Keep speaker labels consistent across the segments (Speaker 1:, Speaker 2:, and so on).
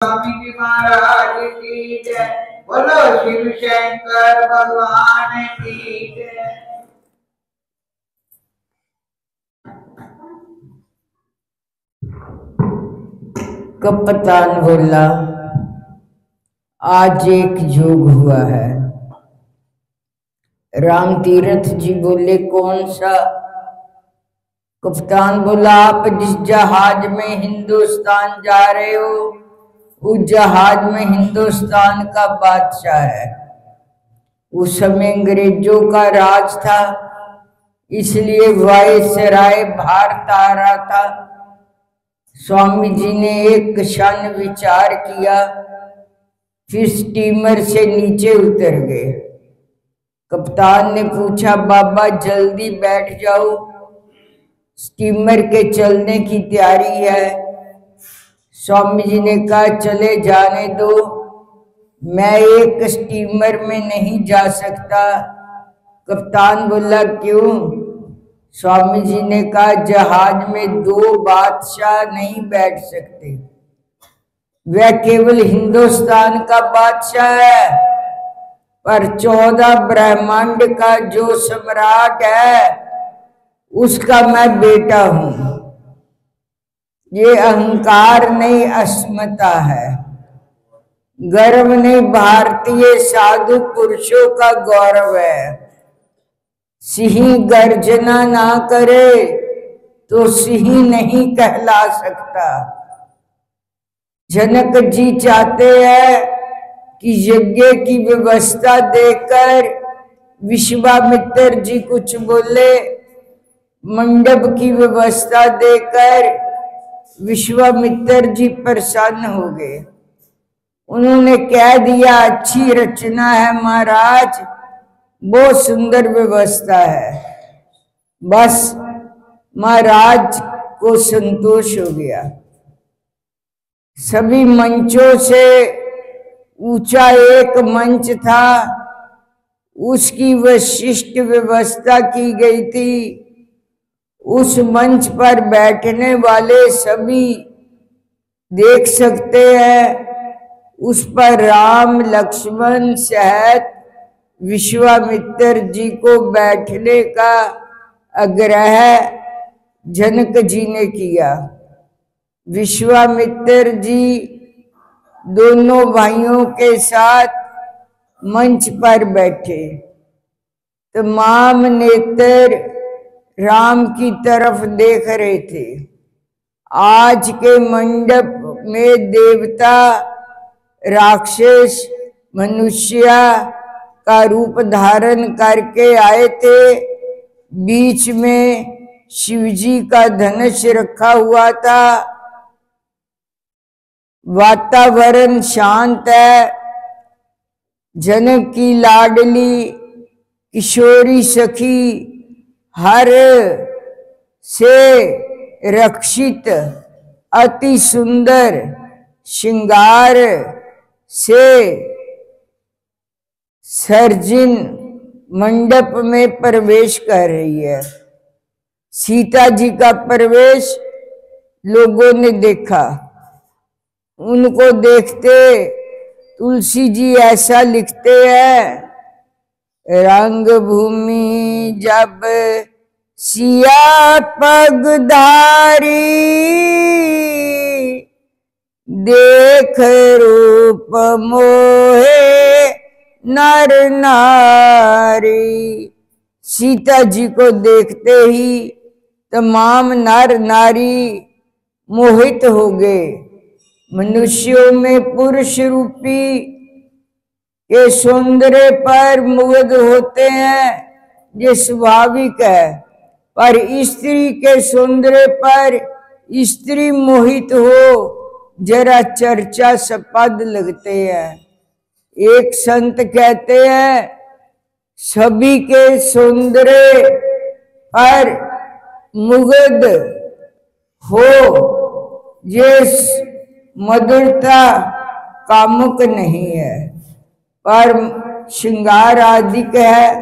Speaker 1: स्वामी जी महाराज की जय। बोलो शिव शंकर भगवान की जय।
Speaker 2: कप्तान बोला, आज एक योग हुआ है। राम तीरथ जी बोले, कौन सा? कप्तान बोला, आप जिस जहाज में हिंदुस्तान जा रहे हो, उस जहाज में हिंदुस्तान का बादशाह है। उस समय अंग्रेजों का राज था, इसलिए वायसराय भारत आ रहा था। स्वामी जी ने एक क्षण विचार किया, फिर स्टीमर से नीचे उतर गए। कप्तान ने पूछा, बाबा जल्दी बैठ जाओ, स्टीमर के चलने की तैयारी है। स्वामी जी ने कहा, चले जाने दो, मैं एक स्टीमर में नहीं जा सकता। कप्तान बोला, क्यों? स्वामी जी ने कहा, जहाज में दो बादशाह नहीं बैठ सकते, वह केवल हिंदुस्तान का बादशाह है, पर 14 ब्रह्मांड का जो सम्राट है उसका मैं बेटा हूं। ये अहंकार नहीं, अस्मिता है। गर्व नहीं, भारतीय साधु पुरुषों का गौरव है। सिंह गर्जना ना करे तो सिंह नहीं कहला सकता। जनक जी चाहते हैं कि यज्ञ की व्यवस्था देकर विश्वामित्र जी कुछ बोले, मंडप की व्यवस्था देकर विश्वामित्र जी प्रसन्न हो गए। उन्होंने कह दिया, अच्छी रचना है महाराज, बहुत सुंदर व्यवस्था है। बस महाराज को संतोष हो गया। सभी मंचों से ऊंचा एक मंच था, उसकी विशिष्ट व्यवस्था की गई थी। उस मंच पर बैठने वाले सभी देख सकते हैं। उस पर राम लक्ष्मण सहित विश्वामित्र जी को बैठने का आग्रह जनक जी ने किया। विश्वामित्र जी दोनों भाइयों के साथ मंच पर बैठे। तमाम नेत्र राम की तरफ देख रहे थे। आज के मंडप में देवता, राक्षस, मनुष्य का रूप धारण करके आए थे। बीच में शिवजी का धनुष रखा हुआ था। वातावरण शांत है। जनक की लाडली किशोरी सखी हर से रक्षित अति सुंदर श्रृंगार से सर्जिन मंडप में प्रवेश कर रही है। सीता जी का प्रवेश लोगों ने देखा। उनको देखते तुलसी जी ऐसा लिखते हैं, रंग भूमि जब सिया पगधारी, देख रूप मोहे नर नारी। सीता जी को देखते ही तमाम नर नारी मोहित हो गए। मनुष्यों में पुरुष रूपी के सौंदर्य पर मुग्ध होते हैं, ये स्वाभाविक है, पर स्त्री के सौंदर्य पर स्त्री मोहित हो जरा चर्चा सपद लगते हैं। एक संत कहते हैं, सभी के सौंदर्य पर मुग्ध हो, ये मधुरता कामुक नहीं है, पर श्रृंगार अधिक है।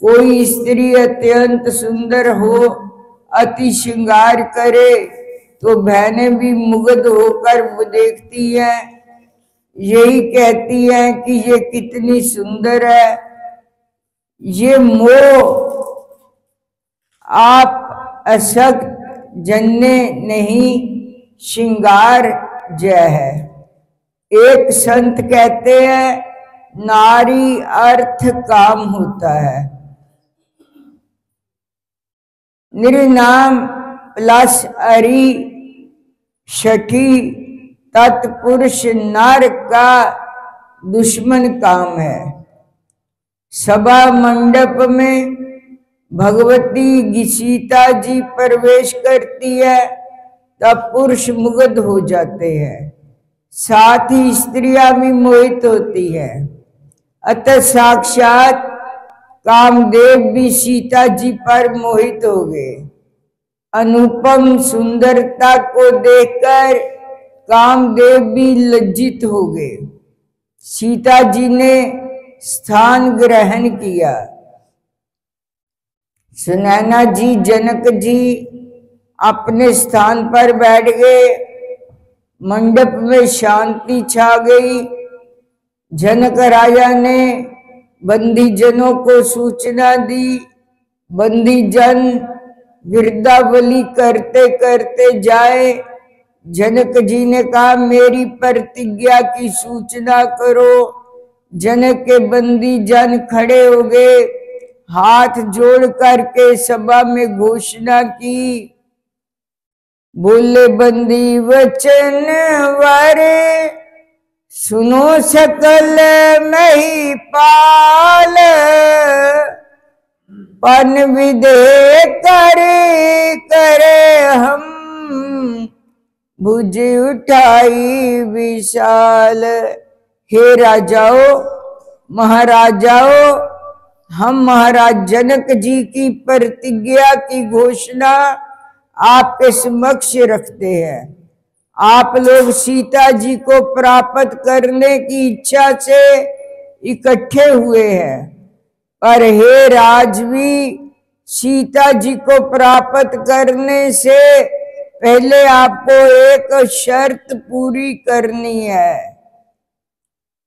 Speaker 2: कोई स्त्री अत्यंत सुंदर हो, अति श्रृंगार करे तो बहनें भी मुग्ध होकर वो देखती हैं, यही कहती हैं कि ये कितनी सुंदर है। ये मोह आप असक्त जन्ने नहीं श्रृंगार जय है। एक संत कहते हैं नारी अर्थ काम होता है। निर्नाम प्लस अरि छठी तत्पुरुष नर का दुश्मन काम है। सभा मंडप में भगवती सीता जी प्रवेश करती है तब पुरुष मुग्ध हो जाते हैं, साथ ही स्त्रियां भी मोहित होती है। अतः साक्षात कामदेव भी सीता जी पर मोहित हो गए। अनुपम सुंदरता को देखकर कामदेव भी लज्जित हो गए। सीता जी ने स्थान ग्रहण किया। सुनैना जी जनक जी अपने स्थान पर बैठ गए। मंडप में शांति छा गई। जनक राजा ने बंदी जनों को सूचना दी। बंदी जन गिरदावली करते करते जाए। जनक जी ने कहा मेरी प्रतिज्ञा की सूचना करो। जनक के बंदी जन खड़े हो गए, हाथ जोड़ करके सभा में घोषणा की। बोले बंदी वचन वारे सुनो सकल महिपाल। पन विदे करे करे हम भुज उठाई विशाल। हे राजाओ महाराजाओ, हम महाराज जनक जी की प्रतिज्ञा की घोषणा आपके समक्ष रखते हैं। आप लोग सीता जी को प्राप्त करने की इच्छा से इकट्ठे हुए हैं, पर हे राजवी, सीता जी को प्राप्त करने से पहले आपको एक शर्त पूरी करनी है।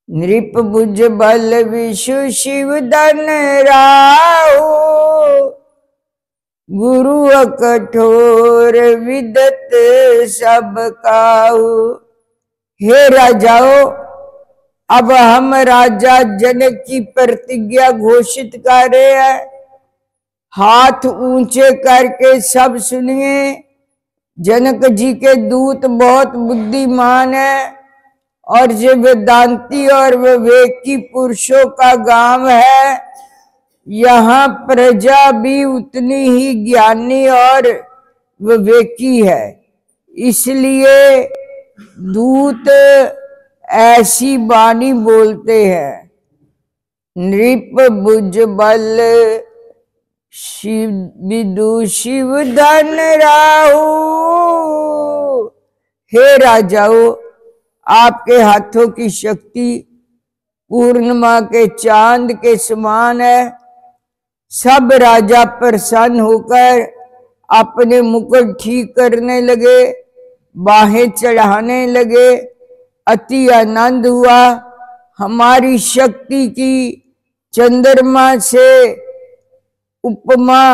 Speaker 2: नृप भुज बल विषु शिव धन राहु। गुरु कठोर विदत सब काहू। हे राजाओ, अब हम राजा जनक की प्रतिज्ञा घोषित कर रहे हैं। हाथ ऊंचे करके सब सुनिए। जनक जी के दूत बहुत बुद्धिमान है और ये वेदांती और विवेकी पुरुषों का गांव है। यहाँ प्रजा भी उतनी ही ज्ञानी और विवेकी है, इसलिए दूत ऐसी वाणी बोलते हैं। नृप भुज बल शिव विदु शिव धन राहु। हे राजाओ, आपके हाथों की शक्ति पूर्णिमा के चांद के समान है। सब राजा प्रसन्न होकर अपने मुकुट ठीक करने लगे, बाहें चढ़ाने लगे। अति आनंद हुआ। हमारी शक्ति की चंद्रमा से उपमा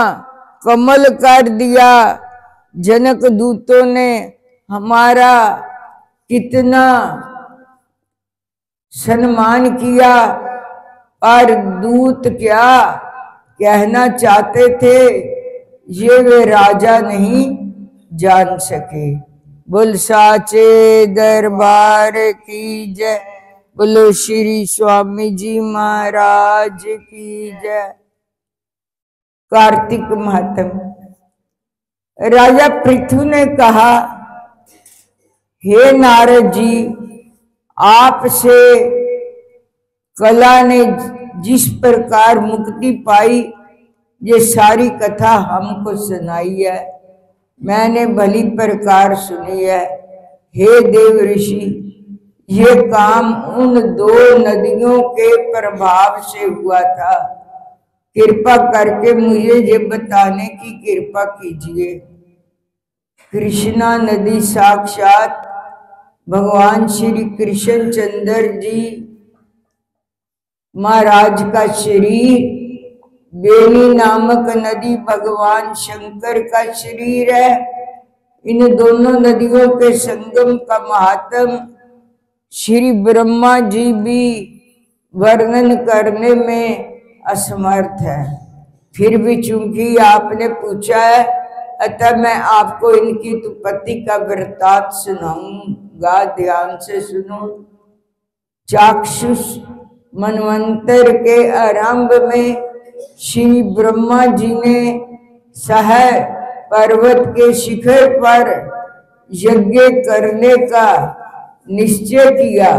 Speaker 2: कमल कर दिया। जनक दूतों ने हमारा कितना सम्मान किया, और दूत क्या कहना चाहते थे ये वे राजा नहीं जान सके। बोल साचे दरबार की जय। बोलो श्री स्वामी जी महाराज की जय। कार्तिक महात्म। राजा पृथु ने कहा, हे नारद जी, आपसे कला ने जिस प्रकार मुक्ति पाई ये सारी कथा हमको सुनाई है, मैंने भली प्रकार सुनी है। हे देव ऋषि, ये काम उन दो नदियों के प्रभाव से हुआ था। कृपा करके मुझे ये बताने की कृपा कीजिए। कृष्णा नदी साक्षात भगवान श्री कृष्ण चंद्र जी महाराज का शरीर, बेनी नामक नदी भगवान शंकर का शरीर है। इन दोनों नदियों के संगम का महात्म श्री ब्रह्मा जी भी वर्णन करने में असमर्थ है। फिर भी चूंकि आपने पूछा है, अतः मैं आपको इनकी उत्पत्ति का वृत्तांत सुनाऊंगा। ध्यान से सुनो। चाक्षुष मनवंतर के आरंभ में श्री ब्रह्मा जी ने सह पर्वत के शिखर पर यज्ञ करने का निश्चय किया।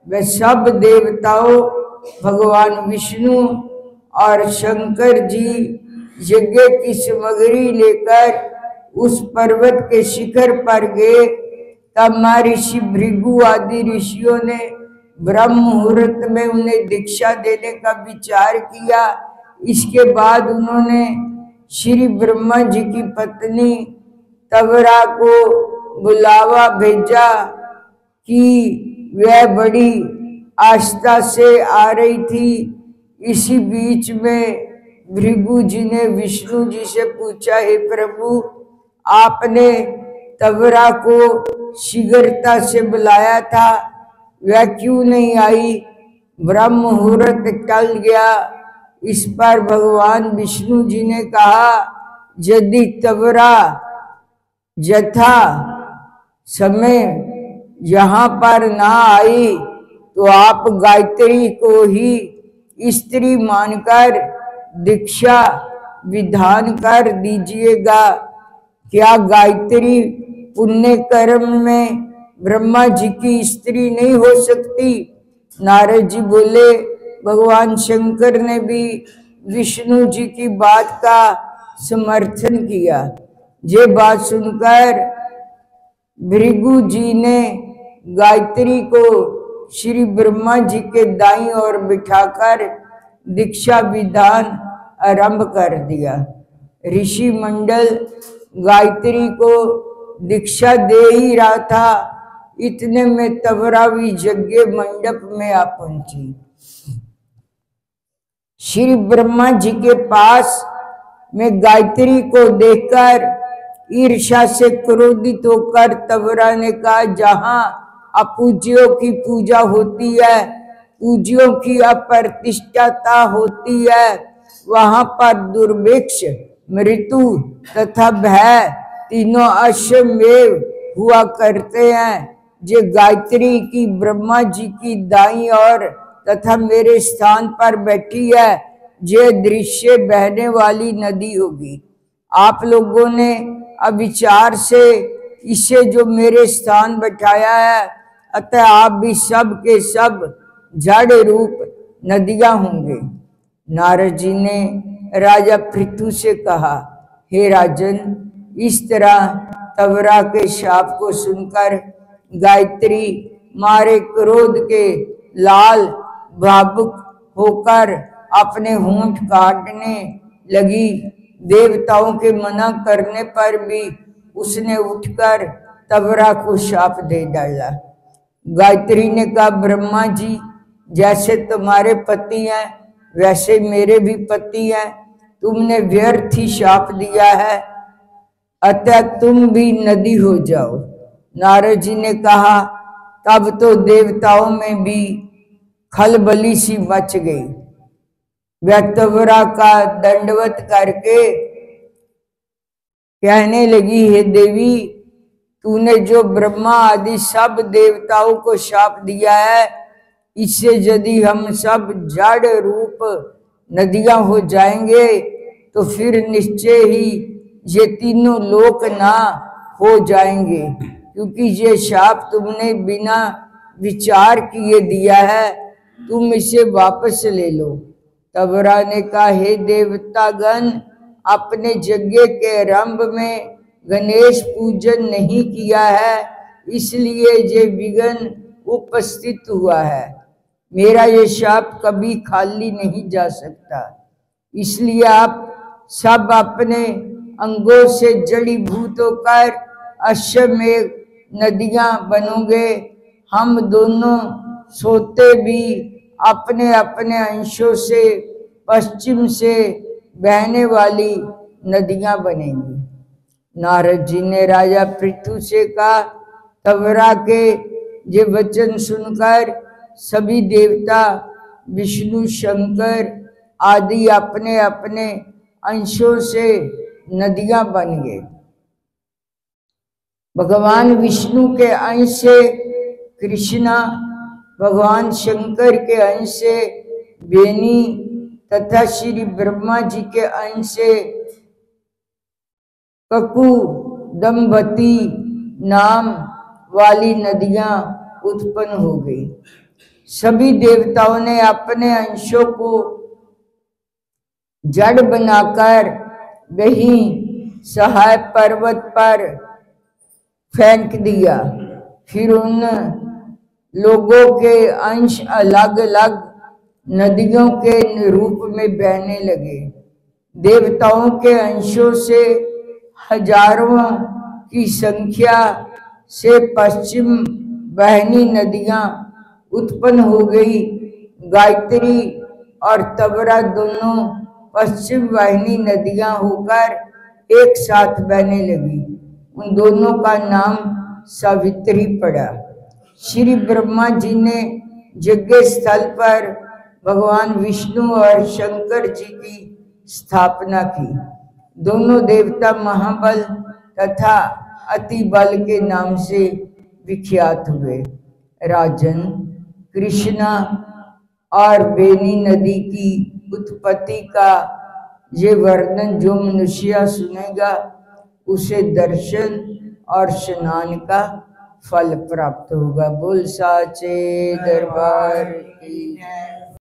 Speaker 2: वे सब देवताओं भगवान विष्णु और शंकर जी यज्ञ की सामग्री लेकर उस पर्वत के शिखर पर गए। तब महर्षि भृगु आदि ऋषियों ने ब्रह्म मुहूर्त में उन्हें दीक्षा देने का विचार किया। इसके बाद उन्होंने श्री ब्रह्मा जी की पत्नी तवरा को बुलावा भेजा कि वह बड़ी आस्था से आ रही थी। इसी बीच में भृगु जी ने विष्णु जी से पूछा, हे प्रभु, आपने तवरा को शीघ्रता से बुलाया था, वह क्यों नहीं आई? ब्रह्म मुहूर्त टल गया। इस पर भगवान विष्णु जी ने कहा, यदि तवरा यथा समय यहाँ पर ना आई तो आप गायत्री को ही स्त्री मानकर दीक्षा विधान कर दीजिएगा। क्या गायत्री पुण्य कर्म में ब्रह्मा जी की स्त्री नहीं हो सकती? नारद जी बोले, भगवान शंकर ने भी विष्णु जी की बात का समर्थन किया। ये बात सुनकर भृगु जी ने गायत्री को श्री ब्रह्मा जी के दाईं ओर बिठाकर दीक्षा विधान आरंभ कर दिया। ऋषि मंडल गायत्री को दीक्षा दे ही रहा था, इतने में तवरा भी यज्ञ मंडप में आ पहुंची। श्री ब्रह्मा जी के पास में गायत्री को देखकर ईर्ष्या से क्रोधित होकर तवरा ने कहा, जहां अपूज्यों की पूजा होती है, पूज्यों की अप्रतिष्ठता होती है, वहां पर दुर्भिक्ष, मृत्यु तथा भय तीनों अश्वमेव हुआ करते हैं। जे गायत्री की ब्रह्मा जी की दाईं ओर तथा मेरे स्थान पर बैठी है, जे दृश्य बहने वाली नदी होगी। आप लोगों ने अविचार से इसे जो मेरे स्थान बैठाया है, अतः आप भी सब के सब जड़ रूप नदियां होंगे। नारद जी ने राजा पृथु से कहा, हे राजन, इस तरह तवरा के शाप को सुनकर गायत्री मारे क्रोध के लाल भावुक होकर अपने होंठ काटने लगी। देवताओं के मना करने पर भी उसने उठकर तवरा को शाप दे डाला। गायत्री ने कहा, ब्रह्मा जी जैसे तुम्हारे पति हैं वैसे मेरे भी पति हैं, तुमने व्यर्थ ही शाप दिया है, अतः तुम भी नदी हो जाओ। नारद जी ने कहा, तब तो देवताओं में भी खलबली सी मच गई। वह तवरा का दंडवत करके कहने लगी, हे देवी, तूने जो ब्रह्मा आदि सब देवताओं को शाप दिया है, इससे यदि हम सब जड़ रूप नदियां हो जाएंगे तो फिर निश्चय ही ये तीनों लोक ना हो जाएंगे, क्योंकि ये शाप तुमने बिना विचार किए दिया है, तुम इसे वापस ले लो। तवरा ने कहा, हे देवतागण, अपने यज्ञ के आरंभ में गणेश पूजन नहीं किया है, इसलिए ये विघ्न उपस्थित हुआ है। मेरा ये शाप कभी खाली नहीं जा सकता, इसलिए आप सब अपने अंगों से जड़ीभूत होकर अश्वमेघ नदियां बनोगे। हम दोनों सोते भी अपने अपने अंशों से पश्चिम से बहने वाली नदियां बनेंगी। नारद जी ने राजा पृथु से कहा, तबरा के ये वचन सुनकर सभी देवता विष्णु शंकर आदि अपने अपने अंशों से नदियां बन गए। भगवान विष्णु के अंश से कृष्णा, भगवान शंकर के अंश से बेनी तथा श्री ब्रह्मा जी के अंश से ककु दम्बती नाम वाली नदियां उत्पन्न हो गई। सभी देवताओं ने अपने अंशों को जड़ बनाकर वहीं सहाय पर्वत पर फेंक दिया। फिर उन लोगों के अंश अलग अलग नदियों के रूप में बहने लगे। देवताओं के अंशों से हजारों की संख्या से पश्चिम बहनी नदियां उत्पन्न हो गई। गायत्री और तबरा दोनों पश्चिम वाहिनी नदियां होकर एक साथ बहने लगी। उन दोनों का नाम सावित्री पड़ा। श्री ब्रह्मा जी ने यज्ञ स्थल पर भगवान विष्णु और शंकर जी की स्थापना की। दोनों देवता महाबल तथा अति बल के नाम से विख्यात हुए। राजन, कृष्णा और बेनी नदी की उत्पत्ति का ये वर्णन जो मनुष्य सुनेगा उसे दर्शन और स्नान का फल प्राप्त होगा। बोल साचे दरबार की।